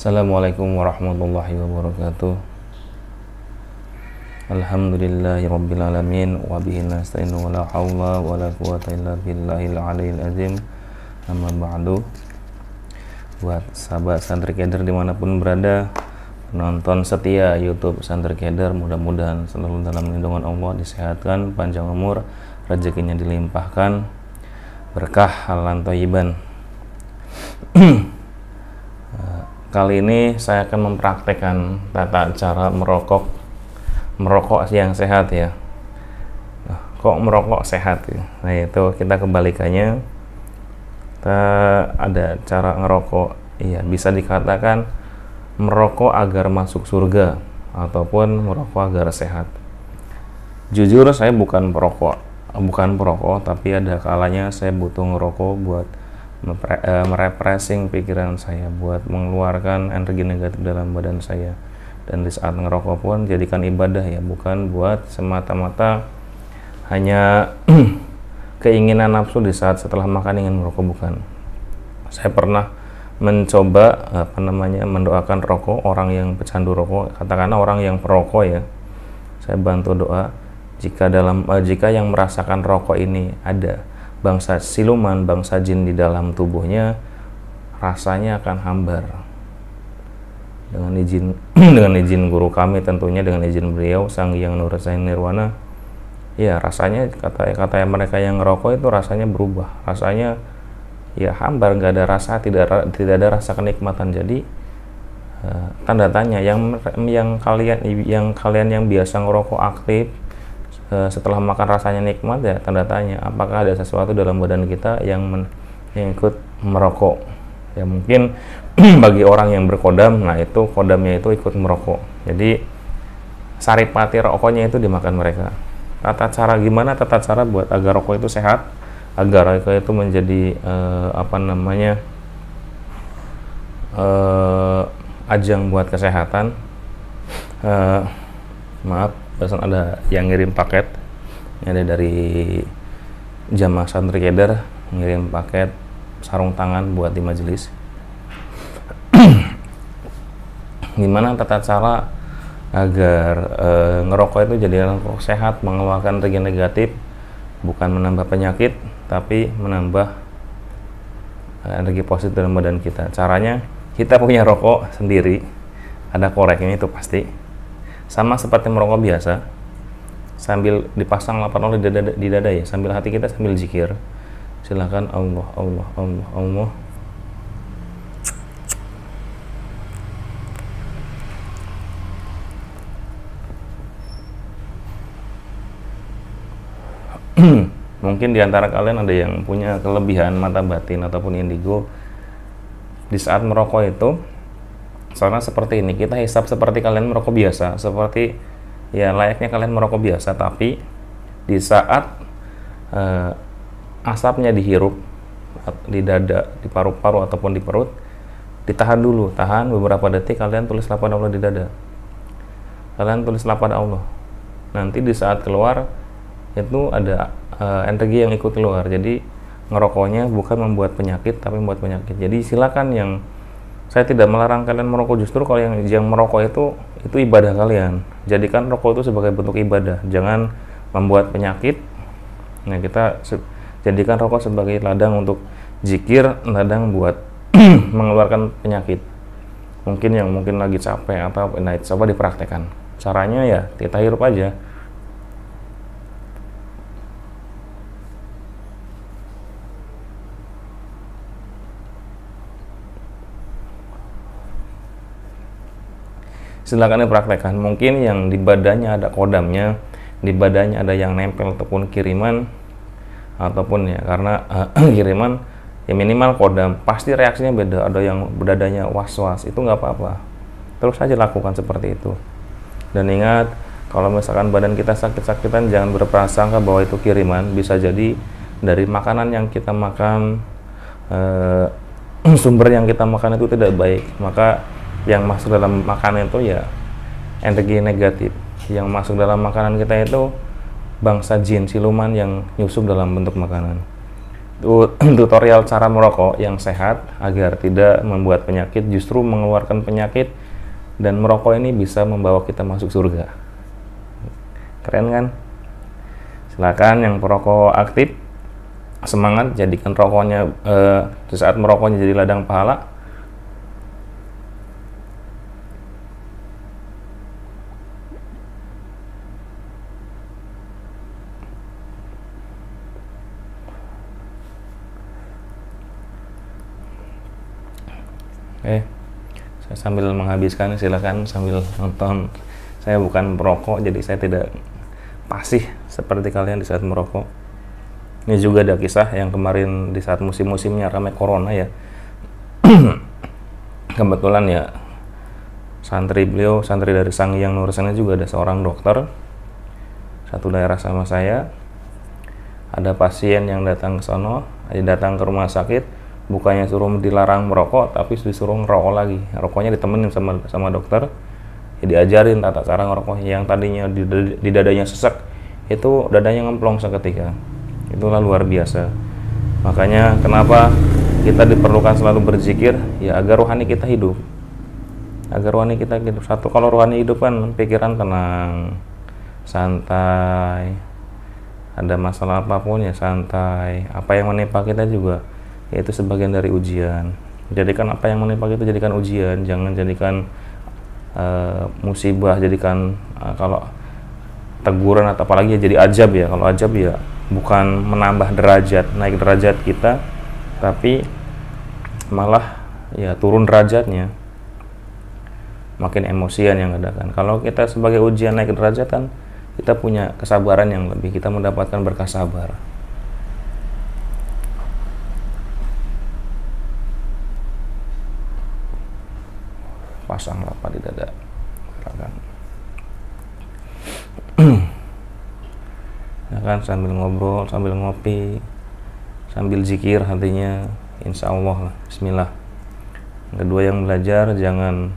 Assalamualaikum warahmatullahi wabarakatuh. Alhamdulillahirabbil alamin wa bihi nasta'inu wa la haula wa la quwwata illa billahil aliyil azim. Amma ba'du. Buat sahabat Santrikader dimanapun berada, penonton setia YouTube Santrikader, mudah-mudahan selalu dalam lindungan Allah, disehatkan, panjang umur, rezekinya dilimpahkan, berkah halan thayyiban. Kali ini saya akan mempraktekkan tata cara merokok yang sehat ya. Kok merokok sehat ya? Nah itu kita kebalikannya. Kita ada cara ngerokok, iya bisa dikatakan merokok agar masuk surga ataupun merokok agar sehat. Jujur saya bukan perokok, tapi ada kalanya saya butuh ngerokok buat merefreshing pikiran saya, buat mengeluarkan energi negatif dalam badan saya. Dan di saat ngerokok pun jadikan ibadah ya, bukan buat semata-mata hanya keinginan nafsu di saat setelah makan ingin merokok, bukan. Saya pernah mencoba mendoakan rokok orang yang pecandu rokok, katakanlah orang yang perokok ya. Saya bantu doa jika yang merasakan rokok ini ada bangsa siluman, bangsa jin di dalam tubuhnya, rasanya akan hambar. Dengan izin guru kami tentunya, dengan izin beliau Sang Hyang Nursain Nirwana, ya rasanya kata mereka yang ngerokok itu rasanya berubah, rasanya ya hambar, nggak ada rasa, tidak ada rasa kenikmatan. Jadi tanda tanya yang kalian yang biasa ngerokok aktif, setelah makan rasanya nikmat, ya tanda tanya apakah ada sesuatu dalam badan kita yang ikut merokok. Ya mungkin bagi orang yang berkodam, nah itu kodamnya itu ikut merokok, jadi saripati rokoknya itu dimakan mereka. Gimana tata cara buat agar rokok itu sehat, agar rokok itu menjadi ajang buat kesehatan. Maaf, barusan ada yang ngirim paket, ini ada dari jamaah Santrikader, ngirim paket sarung tangan buat di majelis. Gimana tata cara agar ngerokok itu jadi rokok sehat, mengeluarkan energi negatif, bukan menambah penyakit tapi menambah energi positif dalam badan kita. Caranya, kita punya rokok sendiri, ada koreknya itu pasti, sama seperti merokok biasa, sambil dipasang 8 oli di dada ya, sambil hati kita sambil zikir. Silakan Allah, Allah, Allah, Allah. Mungkin diantara kalian ada yang punya kelebihan mata batin ataupun indigo. Di saat merokok itu, soalnya seperti ini, kita hisap seperti kalian merokok biasa, seperti ya layaknya kalian merokok biasa, tapi di saat asapnya dihirup di dada, di paru-paru ataupun di perut, ditahan dulu, tahan beberapa detik, kalian tulis lafaz Allah di dada, kalian tulis lafaz Allah. Nanti di saat keluar itu ada energi yang ikut keluar, jadi ngerokoknya bukan membuat penyakit tapi membuat penyakit. Jadi silakan, saya tidak melarang kalian merokok, justru kalau yang merokok itu ibadah kalian, jadikan rokok itu sebagai bentuk ibadah, jangan membuat penyakit. Nah, kita jadikan rokok sebagai ladang untuk zikir, ladang buat mengeluarkan penyakit. Mungkin lagi capek atau coba dipraktekkan. Caranya ya kita hirup aja. Silakan dipraktekkan. Mungkin yang di badannya ada kodamnya, di badannya ada yang nempel ataupun kiriman, ataupun ya karena kiriman ya minimal kodam, pasti reaksinya beda. Ada yang dadanya was-was, itu nggak apa-apa, terus saja lakukan seperti itu. Dan ingat, kalau misalkan badan kita sakit-sakitan, jangan berprasangka bahwa itu kiriman. Bisa jadi dari makanan yang kita makan, sumber yang kita makan itu tidak baik, maka yang masuk dalam makanan itu ya energi negatif. Yang masuk dalam makanan kita itu bangsa jin, siluman yang nyusup dalam bentuk makanan. Tutorial cara merokok yang sehat agar tidak membuat penyakit, justru mengeluarkan penyakit, dan merokok ini bisa membawa kita masuk surga. Keren kan? Silakan yang perokok aktif, semangat, jadikan rokoknya di saat merokoknya jadi ladang pahala. Saya sambil menghabiskan, silakan sambil nonton. Saya bukan perokok, jadi saya tidak pasif seperti kalian di saat merokok. Ini juga ada kisah yang kemarin di saat musim-musimnya ramai corona ya. Kebetulan ya santri dari Sangyang Nursen juga ada seorang dokter satu daerah sama saya. Ada pasien yang datang ke sono, datang ke rumah sakit, bukannya suruh dilarang merokok, tapi disuruh ngerokok lagi. Rokoknya ditemenin sama dokter, ya diajarin tata cara ngerokok. Yang tadinya di dadanya sesek, itu dadanya ngemplong seketika. Itulah luar biasa. Makanya kenapa kita diperlukan selalu berzikir, ya agar rohani kita hidup. Agar rohani kita hidup. Satu, kalau rohani hidup kan pikiran tenang, santai. Ada masalah apapun ya santai. Apa yang menimpa kita juga yaitu sebagian dari ujian. Jadikan apa yang menimpa kita jadikan ujian, jangan jadikan musibah, jadikan kalau teguran atau apalagi jadi ajab ya. Kalau ajab ya bukan menambah derajat, naik derajat kita, tapi malah ya turun derajatnya, makin emosian yang ada kan. Kalau kita sebagai ujian naik derajat kan, kita punya kesabaran yang lebih, kita mendapatkan berkah sabar. Pasang lapak di dada, ya kan, sambil ngobrol, sambil ngopi, sambil zikir hatinya, insya Allah lah, bismillah. Kedua, yang belajar jangan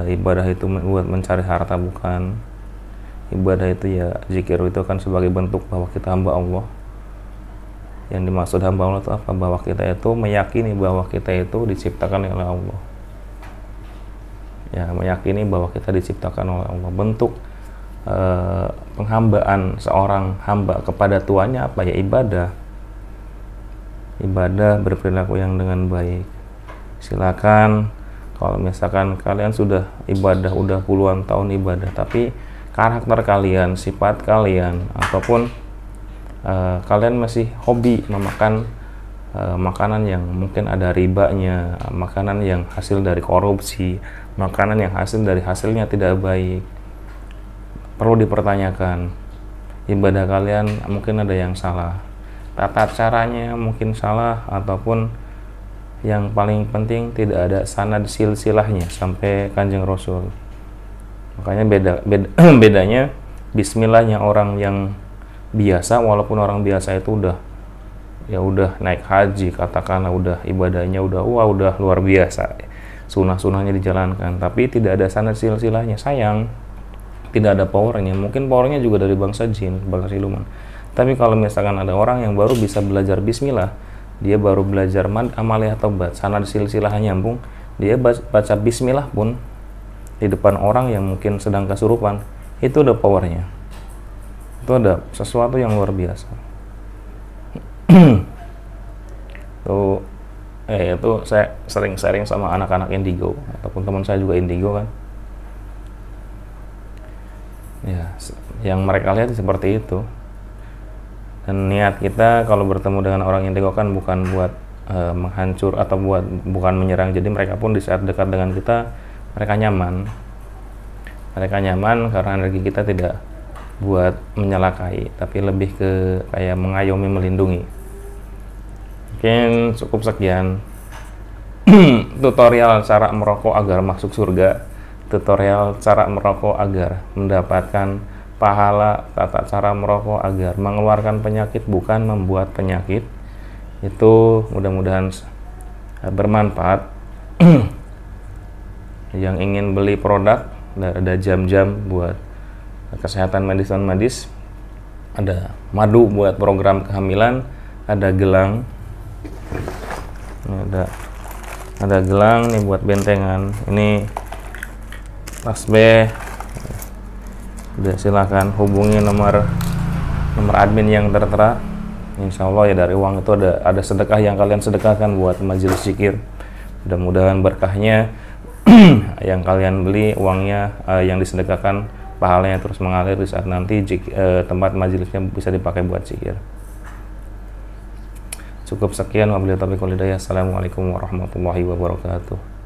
ibadah itu buat mencari harta, bukan. Ibadah itu ya, zikir itu kan sebagai bentuk bahwa kita hamba Allah. Yang dimaksud hamba Allah itu apa? Bahwa kita itu meyakini bahwa kita itu diciptakan oleh Allah. Ya, meyakini bahwa kita diciptakan oleh Allah. Bentuk penghambaan seorang hamba kepada tuannya apa ya? Ibadah. Ibadah, berperilaku yang dengan baik. Silakan kalau misalkan kalian sudah ibadah, udah puluhan tahun ibadah, tapi karakter kalian, sifat kalian, ataupun kalian masih hobi memakan makanan yang mungkin ada ribanya, makanan yang hasil dari korupsi, makanan yang hasilnya tidak baik, perlu dipertanyakan. Ibadah kalian mungkin ada yang salah, tata caranya mungkin salah, ataupun yang paling penting tidak ada sanad silsilahnya sampai Kanjeng Rasul. Makanya bedanya bismillahnya orang yang biasa, walaupun orang biasa itu udah naik haji, katakanlah udah ibadahnya udah luar biasa, sunah-sunahnya dijalankan, tapi tidak ada sanad silsilahnya, sayang, tidak ada powernya. Mungkin powernya juga dari bangsa jin, bangsa siluman. Tapi kalau misalkan ada orang yang baru bisa belajar bismillah, dia baru belajar amaliyah tobat, sanad silsilahnya nyambung, dia baca bismillah pun di depan orang yang mungkin sedang kesurupan, itu ada powernya, itu ada sesuatu yang luar biasa. Itu saya sering sharing sama anak-anak indigo, ataupun teman saya juga indigo kan ya, yang mereka lihat seperti itu. Dan niat kita kalau bertemu dengan orang indigo kan bukan buat menghancur atau bukan menyerang. Jadi mereka pun di saat dekat dengan kita, mereka nyaman karena energi kita tidak buat menyalakai, tapi lebih ke kayak mengayomi, melindungi. Mungkin cukup sekian tutorial cara merokok agar masuk surga, tutorial cara merokok agar mendapatkan pahala, tata cara merokok agar mengeluarkan penyakit bukan membuat penyakit. Itu mudah-mudahan bermanfaat. Yang ingin beli produk, ada jam-jam buat kesehatan medis, ada madu buat program kehamilan, ada gelang. Ini ada gelang nih buat bentengan. Ini tasbih. Udah, silakan hubungi nomor admin yang tertera. Insya Allah ya dari uang itu ada sedekah yang kalian sedekahkan buat majelis zikir. Mudah-mudahan berkahnya yang kalian beli, uangnya yang disedekahkan, pahalanya terus mengalir di saat nanti tempat majelisnya bisa dipakai buat zikir. Cukup sekian, wabillahi taufiq wal hidayah. Assalamualaikum warahmatullahi wabarakatuh.